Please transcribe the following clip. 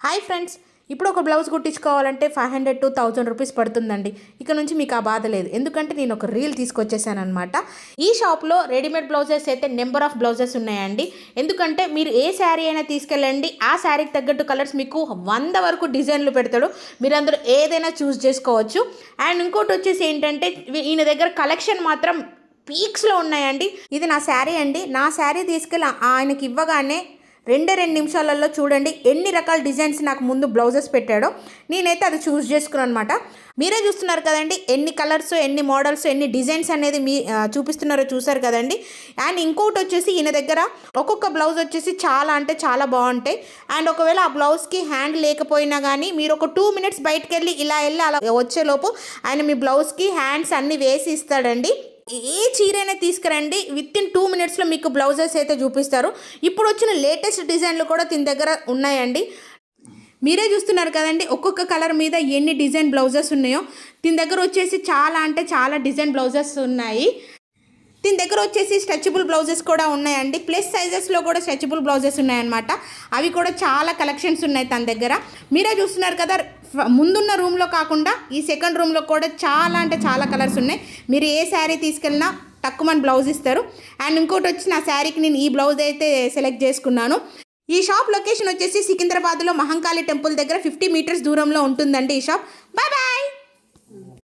Hi friends, ఇప్పుడు ఒక blouse కుట్టించుకోవాలంటే 500 to 1000 rupees పడుతుందండి. ఇక నుంచి మీకు ఆ బాధ లేదు, ఎందుకంటే నేను ఒక రీల్ తీసుకొచ్చేసాను అనమాట. ఈ షాప్లో రెడీమేడ్ బ్లౌజెస్ అయితే నెంబర్ ఆఫ్ బ్లౌజెస్ ఉన్నాయండి. ఎందుకంటే మీరు ఏ శారీ అయినా తీసుకెళ్ళండి, ఆ శారీకి తగ్గట్టు కలర్స్ మీకు 100 వరకు డిజైన్లు పెడతాడు. మీరు అందరూ ఏదైనా చూస్ చేసుకోవచ్చు. అండ్ ఇంకోటి వచ్చేసి ఏంటంటే ఈయన దగ్గర కలెక్షన్ మాత్రం పీక్స్లో ఉన్నాయండి. ఇది నా శారీ అండి. నా శారీ తీసుకెళ్ళి ఆయనకి ఇవ్వగానే 2 నిమిషాలలో చూడండి ఎన్ని రకాల డిజైన్స్ నాకు ముందు బ్లౌజెస్ పెట్టాడో. నేనైతే అది చూస్ చేసుకున్నాను అనమాట. మీరే చూస్తున్నారు కదండి, ఎన్ని కలర్స్, ఎన్ని మోడల్స్, ఎన్ని డిజైన్స్ అనేది చూపిస్తున్నారో చూసారు కదండి. అండ్ ఇంకోటి వచ్చేసి ఈయన దగ్గర ఒక్కొక్క బ్లౌజ్ వచ్చేసి చాలా అంటే చాలా బాగుంటాయి. అండ్ ఒకవేళ ఆ బ్లౌజ్కి హ్యాండ్ లేకపోయినా కానీ మీరు ఒక 2 minutes బయటకు వెళ్ళి ఇలా అలా వచ్చేలోపు ఆయన మీ బ్లౌజ్కి హ్యాండ్స్ అన్నీ వేసి ఇస్తాడండి. ఏ చీరైనా తీసుకురండి, విత్ ఇన్ 2 minutesలో మీకు బ్లౌజెస్ అయితే చూపిస్తారు. ఇప్పుడు వచ్చిన లేటెస్ట్ డిజైన్లు కూడా దీని దగ్గర ఉన్నాయండి. మీరే చూస్తున్నారు కదండి, ఒక్కొక్క కలర్ మీద ఎన్ని డిజైన్ బ్లౌజెస్ ఉన్నాయో. దీని దగ్గర వచ్చేసి చాలా అంటే చాలా డిజైన్ బ్లౌజెస్ ఉన్నాయి. దీని దగ్గర వచ్చేసి స్ట్రెచబుల్ బ్లౌజెస్ కూడా ఉన్నాయండి. ప్లస్ సైజెస్లో కూడా స్ట్రెచబుల్ బ్లౌజెస్ ఉన్నాయన్నమాట. అవి కూడా చాలా కలెక్షన్స్ ఉన్నాయి తన దగ్గర. మీరే చూస్తున్నారు కదా, ముందున్న రూమ్లో కాకుండా ఈ సెకండ్ రూమ్లో కూడా చాలా అంటే చాలా కలర్స్ ఉన్నాయి. మీరు ఏ శారీ తీసుకెళ్ళినా తక్కువ బ్లౌజ్ ఇస్తారు. అండ్ ఇంకోటి వచ్చి నా శారీకి నేను ఈ బ్లౌజ్ అయితే సెలెక్ట్ చేసుకున్నాను. ఈ షాప్ లొకేషన్ వచ్చేసి సికింద్రాబాద్లో మహంకాళి టెంపుల్ దగ్గర 50 meters దూరంలో ఉంటుందండి ఈ షాప్. Bye bye.